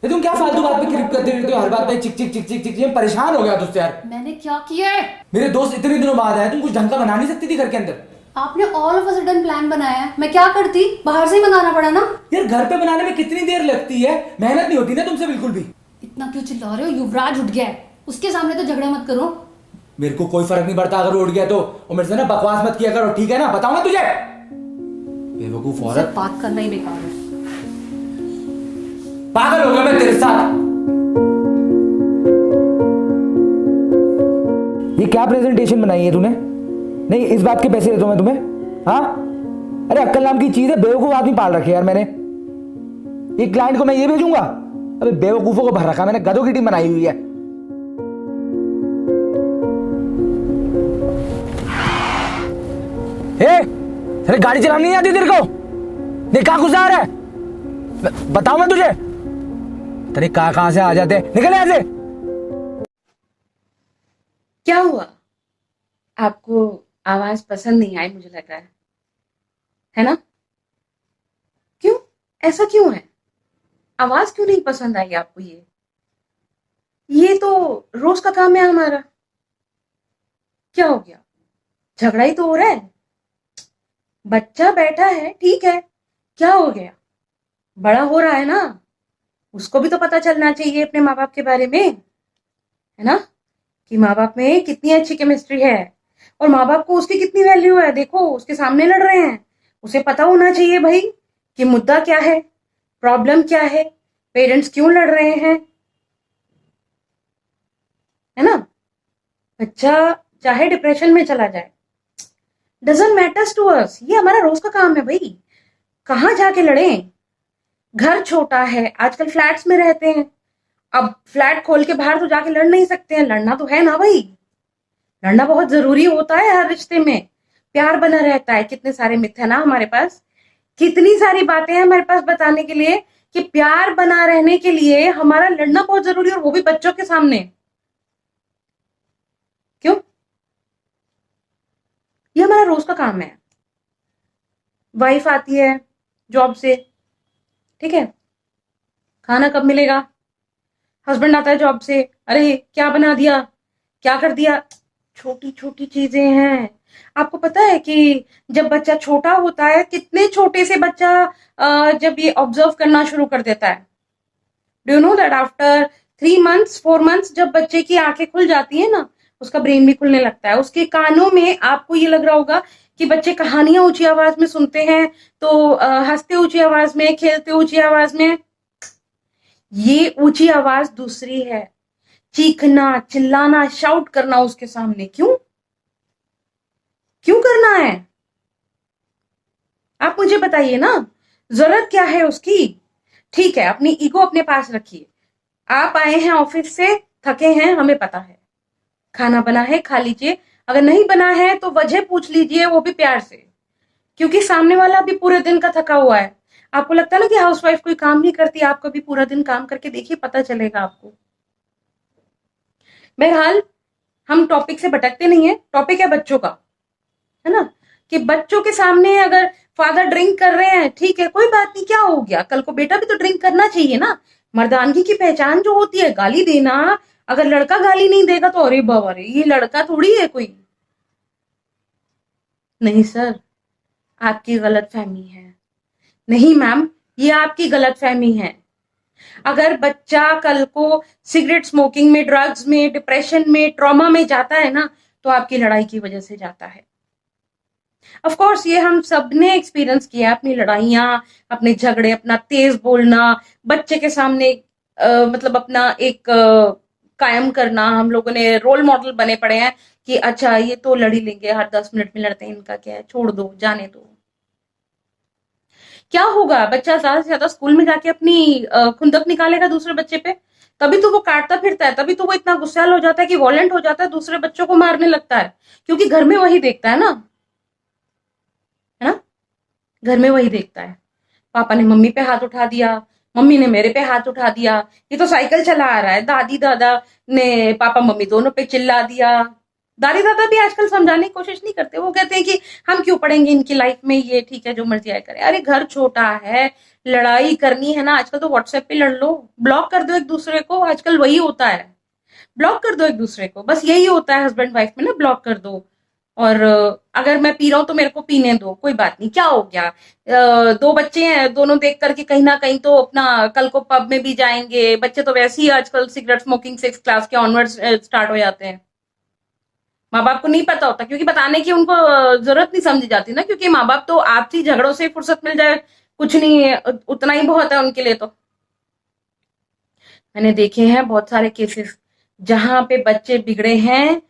ये तुम क्या फालतू बात पे क्लिक करते रहते हो, हर बात पे चिक चिक चिक चिक चिक चिक। परेशान हो गया तुझसे यार। मैंने क्या किया है? मेरे दोस्त इतने दिनों बाद आए, तुम कुछ ढंग का बना नहीं सकती थी घर के अंदर? आपने all of a sudden plan बनाया है, मैं क्या करती? बाहर से ही मंगाना पड़ा ना। यार घर पे बनाने में कितनी देर लगती है, मेहनत नहीं होती ना तुमसे बिल्कुल भी। इतना क्यों चिल्ला रहे हो? युवराज उठ गया है, उसके सामने तो झगड़ा मत करो। मेरे को कोई फर्क नहीं पड़ता अगर वो उठ गया तो। और मेरे से ना बकवास मत किया करो, ठीक है ना? बताओ ना तुझे, बेवकूफ मुझसे औरत। बात करना ही बेकार है। पागल हो गया मैं तेरे साथ। ये क्या प्रेजेंटेशन बनाई है तूने? नहीं, इस बात के पैसे देता हूं मैं तुम्हें। हाँ, अरे अक्ल नाम की चीज है, बेवकूफ आदमी पाल रखे यार मैंने। एक क्लाइंट को मैं ये भेजूंगा? अबे बेवकूफों को भर रखा मैंने, गधों की टीम बनाई हुई है। हे, अरे गाड़ी चलानी नहीं आती तेरे को? देख कहां घुसा रहा है, बताऊं मैं तुझे? तेरे कहां से आ जाते, निकल यहाँ से। क्या हुआ? आपको आवाज पसंद नहीं आई मुझे लग रहा है ना? क्यों? ऐसा क्यों है? आवाज क्यों नहीं पसंद आई आपको? ये तो रोज का काम है हमारा। क्या हो गया? झगड़ा ही तो हो रहा है। बच्चा बैठा है, ठीक है, क्या हो गया? बड़ा हो रहा है ना, उसको भी तो पता चलना चाहिए अपने माँ बाप के बारे में, है ना? कि माँ बाप में कितनी अच्छी केमिस्ट्री है और माँ बाप को उसकी कितनी वैल्यू है। देखो, उसके सामने लड़ रहे हैं, उसे पता होना चाहिए भाई कि मुद्दा क्या है, प्रॉब्लम क्या है, पेरेंट्स क्यों लड़ रहे हैं, है ना? बच्चा चाहे डिप्रेशन में चला जाए, डजंट मैटर्स टू अस, ये हमारा रोज का काम है भाई। कहाँ जाके लड़ें? घर छोटा है, आजकल फ्लैट्स में रहते हैं, अब फ्लैट खोल के बाहर तो जाके लड़ नहीं सकते हैं। लड़ना तो है ना भाई, लड़ना बहुत जरूरी होता है हर रिश्ते में। प्यार बना रहता है। कितने सारे मिथ है ना हमारे पास, कितनी सारी बातें हैं हमारे पास बताने के लिए कि प्यार बना रहने के लिए हमारा लड़ना बहुत जरूरी है, और वो भी बच्चों के सामने। क्यों? ये हमारा रोज का काम है। वाइफ आती है जॉब से, ठीक है, खाना कब मिलेगा? हस्बैंड आता है जॉब से, अरे क्या बना दिया, क्या कर दिया? छोटी छोटी चीजें हैं। आपको पता है कि जब बच्चा छोटा होता है, कितने छोटे से बच्चा जब ये ऑब्जर्व करना शुरू कर देता है, do you know that after 3 months 4 months जब बच्चे की आंखें खुल जाती है ना, उसका ब्रेन भी खुलने लगता है। उसके कानों में, आपको ये लग रहा होगा कि बच्चे कहानियां ऊंची आवाज में सुनते हैं तो हंसते ऊंची आवाज में, खेलते ऊंची आवाज में। ये ऊंची आवाज दूसरी है, चीखना, चिल्लाना, शाउट करना उसके सामने। क्यों? क्यों करना है? आप मुझे बताइए ना, जरूरत क्या है उसकी? ठीक है, अपनी ईगो अपने पास रखिए। आप आए हैं ऑफिस से, थके हैं, हमें पता है। खाना बना है, खा लीजिए। अगर नहीं बना है तो वजह पूछ लीजिए, वो भी प्यार से, क्योंकि सामने वाला भी पूरे दिन का थका हुआ है। आपको लगता है ना कि हाउसवाइफ कोई काम नहीं करती, आप कभी पूरा दिन काम करके देखिए, पता चलेगा आपको। बहरहाल, हम टॉपिक से भटकते नहीं है। टॉपिक है बच्चों का, है ना? कि बच्चों के सामने अगर फादर ड्रिंक कर रहे हैं, ठीक है, कोई बात नहीं, क्या हो गया? कल को बेटा भी तो ड्रिंक करना चाहिए ना। मर्दानगी की पहचान जो होती है गाली देना। अगर लड़का गाली नहीं देगा तो अरे बाबा रे, ये लड़का थोड़ी है कोई। नहीं सर, आपकी गलत फहमी है। नहीं मैम, ये आपकी गलत फहमी है। अगर बच्चा कल को सिगरेट स्मोकिंग में, ड्रग्स में, डिप्रेशन में, ट्रॉमा में जाता है ना, तो आपकी लड़ाई की वजह से जाता है। ऑफ कोर्स ये हम सब ने एक्सपीरियंस किया है, अपनी लड़ाइयां, अपने झगड़े, अपना तेज बोलना, बच्चे के सामने मतलब अपना एक कायम करना। हम लोगों ने रोल मॉडल बने पड़े हैं कि अच्छा ये तो लड़ ही लेंगे, हर 10 मिनट में लड़ते हैं, इनका क्या है, छोड़ दो, जाने दो। क्या होगा? बच्चा ज्यादा से ज्यादा स्कूल में जाके अपनी खुंदक निकालेगा दूसरे बच्चे पे, तभी तो वो काटता फिरता है, तभी तो वो इतना गुस्सैल हो जाता है कि वॉलेंट हो जाता है, दूसरे बच्चों को मारने लगता है, क्योंकि घर में वही देखता है ना, है ना? घर में वही देखता है। पापा ने मम्मी पे हाथ उठा दिया, मम्मी ने मेरे पे हाथ उठा दिया, ये तो साइकिल चला आ रहा है, दादी दादा ने पापा मम्मी दोनों पे चिल्ला दिया, दादी दादा भी आजकल समझाने की कोशिश नहीं करते। वो कहते हैं कि हम क्यों पढ़ेंगे इनकी लाइफ में, ये ठीक है जो मर्जी आए करे। अरे घर छोटा है, लड़ाई करनी है ना आजकल तो व्हाट्सएप पे लड़ लो, ब्लॉक कर दो एक दूसरे को, आजकल वही होता है। ब्लॉक कर दो एक दूसरे को, बस यही होता है हस्बैंड वाइफ में ना, ब्लॉक कर दो। और अगर मैं पी रहा हूं तो मेरे को पीने दो, कोई बात नहीं, क्या हो गया। दो बच्चे हैं, दोनों देख करके कहीं ना कहीं तो अपना कल को पब में भी जाएंगे। बच्चे तो वैसे ही आजकल सिगरेट स्मोकिंग 6 क्लास के ऑनवर्ड स्टार्ट हो जाते हैं। माँ बाप को नहीं पता होता, क्योंकि बताने की उनको जरूरत नहीं समझी जाती ना, क्योंकि माँ बाप तो आपसी झगड़ों से फुर्सत मिल जाए कुछ नहीं, उतना ही बहुत है उनके लिए। तो मैंने देखे हैं बहुत सारे केसेस जहां पे बच्चे बिगड़े हैं।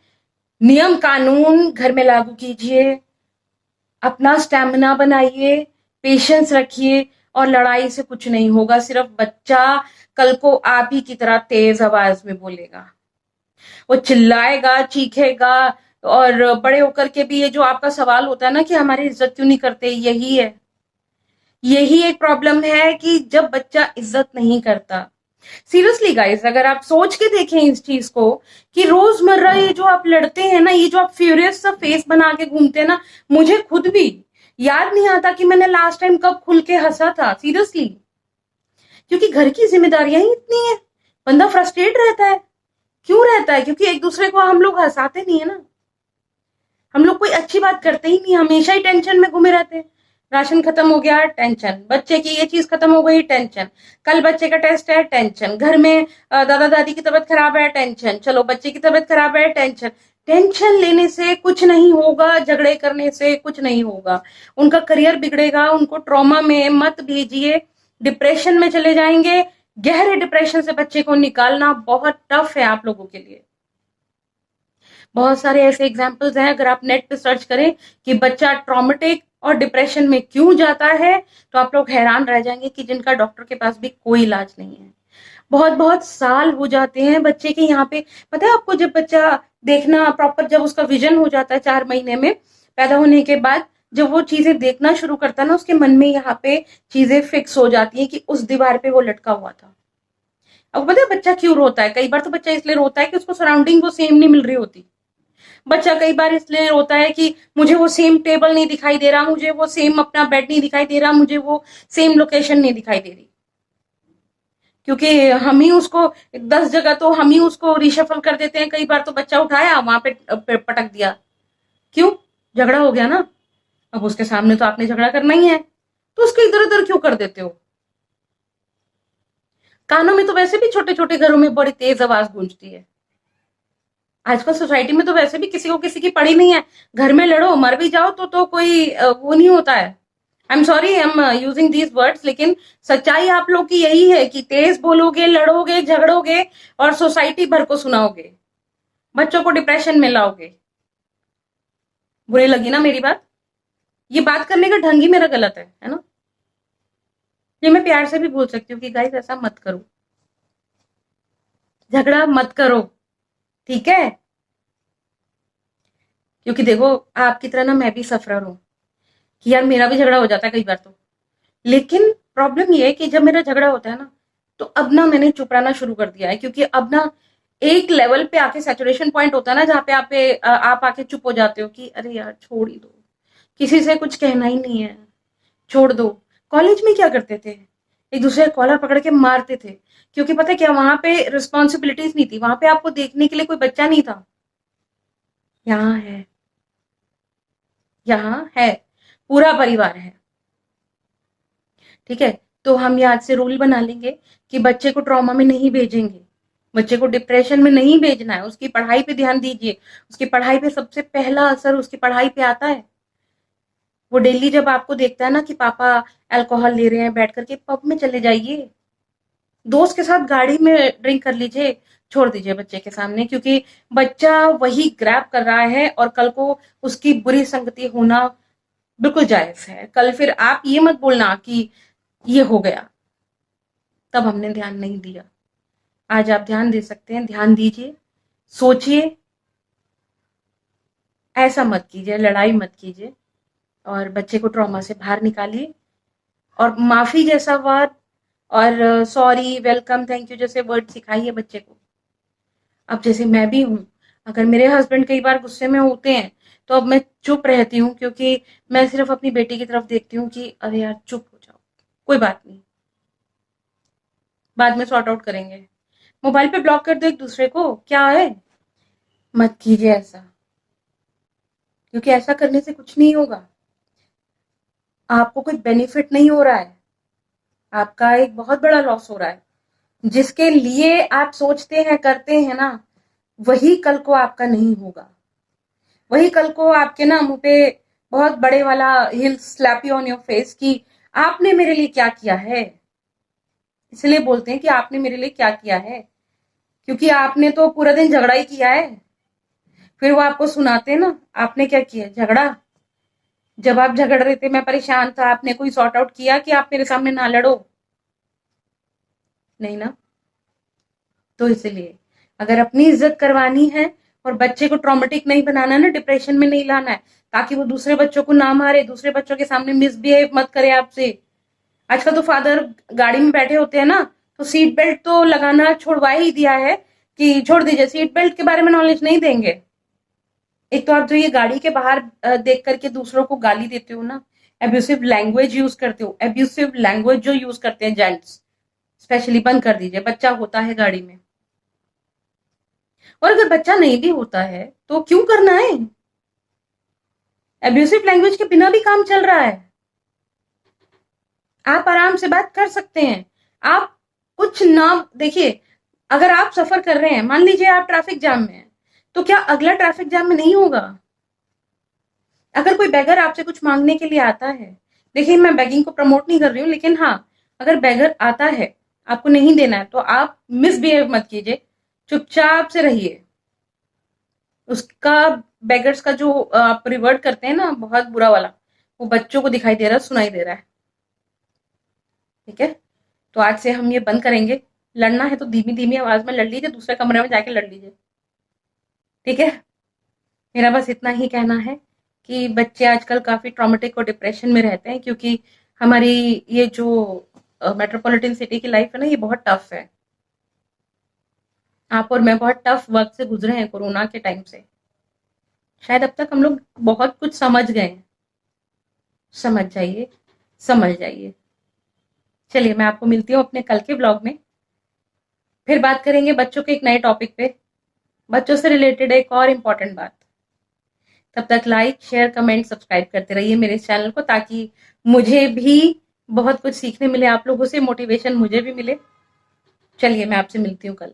नियम कानून घर में लागू कीजिए, अपना स्टैमिना बनाइए, पेशेंस रखिए, और लड़ाई से कुछ नहीं होगा। सिर्फ बच्चा कल को आप ही की तरह तेज आवाज में बोलेगा, वो चिल्लाएगा, चीखेगा। और बड़े होकर के भी ये जो आपका सवाल होता है ना कि हमारी इज्जत क्यों नहीं करते, यही है, यही एक प्रॉब्लम है कि जब बच्चा इज्जत नहीं करता। सीरियसली गाइस, अगर आप सोच के देखें इस चीज को कि रोजमर्रा ये जो आप लड़ते हैं ना, ये जो आप फ्यूरियस सा फेस बना के घूमते हैं ना, मुझे खुद भी याद नहीं आता कि मैंने लास्ट टाइम कब खुल के हंसा था, सीरियसली। क्योंकि घर की जिम्मेदारियां ही इतनी है, बंदा फ्रस्ट्रेट रहता है। क्यों रहता है? क्योंकि एक दूसरे को हम लोग हंसाते नहीं है ना, हम लोग कोई अच्छी बात करते ही नहीं, हमेशा ही टेंशन में घूमे रहते हैं। राशन खत्म हो गया, टेंशन। बच्चे की ये चीज खत्म हो गई, टेंशन। कल बच्चे का टेस्ट है, टेंशन। घर में दादा दादी की तबीयत खराब है, टेंशन। चलो बच्चे की तबीयत खराब है, टेंशन। टेंशन लेने से कुछ नहीं होगा, झगड़े करने से कुछ नहीं होगा, उनका करियर बिगड़ेगा। उनको ट्रॉमा में मत भेजिए, डिप्रेशन में चले जाएंगे। गहरे डिप्रेशन से बच्चे को निकालना बहुत टफ है आप लोगों के लिए। बहुत सारे ऐसे एग्जाम्पल्स हैं, अगर आप नेट पे सर्च करें कि बच्चा ट्रॉमेटिक और डिप्रेशन में क्यों जाता है, तो आप लोग हैरान रह जाएंगे कि जिनका डॉक्टर के पास भी कोई इलाज नहीं है। बहुत बहुत साल हो जाते हैं बच्चे के यहाँ पे। पता है आपको, जब बच्चा देखना प्रॉपर, जब उसका विजन हो जाता है 4 महीने में पैदा होने के बाद, जब वो चीजें देखना शुरू करता है ना, उसके मन में यहाँ पे चीजें फिक्स हो जाती हैं कि उस दीवार पे वो लटका हुआ था। अब पता है बच्चा क्यों रोता है? कई बार तो बच्चा इसलिए रोता है कि उसको सराउंडिंग वो सेम नहीं मिल रही होती। बच्चा कई बार इसलिए रोता है कि मुझे वो सेम टेबल नहीं दिखाई दे रहा, मुझे वो सेम अपना बेड नहीं दिखाई दे रहा, मुझे वो सेम लोकेशन नहीं दिखाई दे रही। क्योंकि हम ही उसको 10 जगह तो हम ही उसको रिशफल कर देते हैं। कई बार तो बच्चा उठाया वहां पे पटक दिया। क्यों? झगड़ा हो गया ना। अब उसके सामने तो आपने झगड़ा करना ही है, तो उसको इधर उधर क्यों कर देते हो? कानों में तो वैसे भी छोटे छोटे घरों में बड़ी तेज आवाज गूंजती है। आजकल सोसाइटी में तो वैसे भी किसी को किसी की पड़ी नहीं है। घर में लड़ो, मर भी जाओ तो कोई वो नहीं होता है। I am sorry, I am using these words, लेकिन सच्चाई आप लोग की यही है कि तेज बोलोगे, लड़ोगे, झगड़ोगे, और सोसाइटी भर को सुनाओगे, बच्चों को डिप्रेशन में लाओगे। बुरी लगी ना मेरी बात? ये बात करने का ढंग ही मेरा गलत है ना? ये मैं प्यार से भी बोल सकती हूँ कि गाइस ऐसा मत करो, झगड़ा मत करो, ठीक है? क्योंकि देखो, आपकी तरह ना मैं भी सफरर हूं कि यार मेरा भी झगड़ा हो जाता है कई बार तो। लेकिन प्रॉब्लम ये है कि जब मेरा झगड़ा होता है ना, तो अब ना मैंने चुप रहना शुरू कर दिया है। क्योंकि अब ना एक लेवल पे आके सैचुरेशन पॉइंट होता है ना, जहाँ पे आप आके चुप हो जाते हो कि अरे यार छोड़ ही दो, किसी से कुछ कहना ही नहीं है, छोड़ दो। कॉलेज में क्या करते थे? एक दूसरे का कॉलर पकड़ के मारते थे। क्योंकि पता है क्या, वहां पे रिस्पॉन्सिबिलिटीज नहीं थी, वहां पे आपको देखने के लिए कोई बच्चा नहीं था। यहाँ है, यहाँ है, पूरा परिवार है, ठीक है? तो हम आज से रूल बना लेंगे कि बच्चे को ट्रॉमा में नहीं भेजेंगे, बच्चे को डिप्रेशन में नहीं भेजना है। उसकी पढ़ाई पे ध्यान दीजिए। उसकी पढ़ाई पे सबसे पहला असर उसकी पढ़ाई पे आता है। वो डेली जब आपको देखता है ना कि पापा अल्कोहल ले रहे हैं, बैठ करके पब में चले जाइए, दोस्त के साथ गाड़ी में ड्रिंक कर लीजिए, छोड़ दीजिए बच्चे के सामने। क्योंकि बच्चा वही ग्रैब कर रहा है, और कल को उसकी बुरी संगति होना बिल्कुल जायज है। कल फिर आप ये मत बोलना कि ये हो गया, तब हमने ध्यान नहीं दिया। आज आप ध्यान दे सकते हैं, ध्यान दीजिए, सोचिए, ऐसा मत कीजिए, लड़ाई मत कीजिए, और बच्चे को ट्रॉमा से बाहर निकालिए। और माफी जैसा वर्ड, और सॉरी, वेलकम, थैंक यू जैसे वर्ड सिखाइए बच्चे को। अब जैसे मैं भी हूं, अगर मेरे हस्बैंड कई बार गुस्से में होते हैं तो अब मैं चुप रहती हूँ, क्योंकि मैं सिर्फ अपनी बेटी की तरफ देखती हूँ कि अरे यार चुप हो जाओ, कोई बात नहीं, बाद में सॉर्ट आउट करेंगे। मोबाइल पे ब्लॉक कर दो एक दूसरे को, क्या है। मत कीजिए ऐसा, क्योंकि ऐसा करने से कुछ नहीं होगा। आपको कोई बेनिफिट नहीं हो रहा है, आपका एक बहुत बड़ा लॉस हो रहा है। जिसके लिए आप सोचते हैं करते हैं ना, वही कल को आपका नहीं होगा। वही कल को आपके ना मुंह पे बहुत बड़े वाला he'll slap you on your face कि आपने मेरे लिए क्या किया है। इसलिए बोलते हैं कि आपने मेरे लिए क्या किया है, क्योंकि आपने तो पूरा दिन झगड़ा ही किया है। फिर वो आपको सुनाते हैं ना, आपने क्या किया, झगड़ा। जब आप झगड़ रहे थे मैं परेशान था, आपने कोई सॉर्ट आउट किया कि आप मेरे सामने ना लड़ो? नहीं ना। तो इसलिए अगर अपनी इज्जत करवानी है और बच्चे को ट्रॉमेटिक नहीं बनाना ना, डिप्रेशन में नहीं लाना है, ताकि वो दूसरे बच्चों को ना मारे, दूसरे बच्चों के सामने मिसबिहेव मत करे आपसे। आजकल तो फादर गाड़ी में बैठे होते हैं ना, तो सीट बेल्ट तो लगाना छुड़वा ही दिया है कि छोड़ दीजिए, सीट बेल्ट के बारे में नॉलेज नहीं देंगे। एक तो आप जो ये गाड़ी के बाहर देख करके दूसरों को गाली देते हो ना, एब्यूसिव लैंग्वेज यूज करते हो, एब्यूसिव लैंग्वेज जो यूज करते हैं जेंट्स स्पेशली, बंद कर दीजिए। बच्चा होता है गाड़ी में, और अगर बच्चा नहीं भी होता है तो क्यों करना है। एब्यूसिव लैंग्वेज के बिना भी काम चल रहा है, आप आराम से बात कर सकते हैं। आप कुछ ना देखिए, अगर आप सफर कर रहे हैं, मान लीजिए आप ट्रैफिक जाम में हैं, तो क्या अगला ट्रैफिक जाम में नहीं होगा? अगर कोई बेगर आपसे कुछ मांगने के लिए आता है, देखिए मैं बेगिंग को प्रमोट नहीं कर रही हूँ, लेकिन हाँ, अगर बेगर आता है, आपको नहीं देना है, तो आप मिसबिहेव मत कीजिए, चुपचाप से रहिए। उसका बेगर्स का जो आप रिवर्ट करते हैं ना, बहुत बुरा वाला, वो बच्चों को दिखाई दे रहा है, सुनाई दे रहा है। ठीक है, तो आज से हम ये बंद करेंगे। लड़ना है तो धीमी धीमी आवाज में लड़ लीजिए, दूसरे कमरे में जाके लड़ लीजिए। ठीक है, मेरा बस इतना ही कहना है कि बच्चे आजकल काफी ट्रॉमेटिक और डिप्रेशन में रहते हैं, क्योंकि हमारी ये जो मेट्रोपॉलिटन सिटी की लाइफ है ना, ये बहुत टफ है। आप और मैं बहुत टफ वक्त से गुजरे हैं कोरोना के टाइम से। शायद अब तक हम लोग बहुत कुछ समझ गए हैं। समझ जाइए, समझ जाइए। चलिए, मैं आपको मिलती हूँ अपने कल के ब्लॉग में। फिर बात करेंगे बच्चों के एक नए टॉपिक पे, बच्चों से रिलेटेड एक और इम्पोर्टेंट बात। तब तक लाइक, शेयर, कमेंट, सब्सक्राइब करते रहिए मेरे इस चैनल को, ताकि मुझे भी बहुत कुछ सीखने मिले आप लोगों से, मोटिवेशन मुझे भी मिले। चलिए, मैं आपसे मिलती हूँ कल।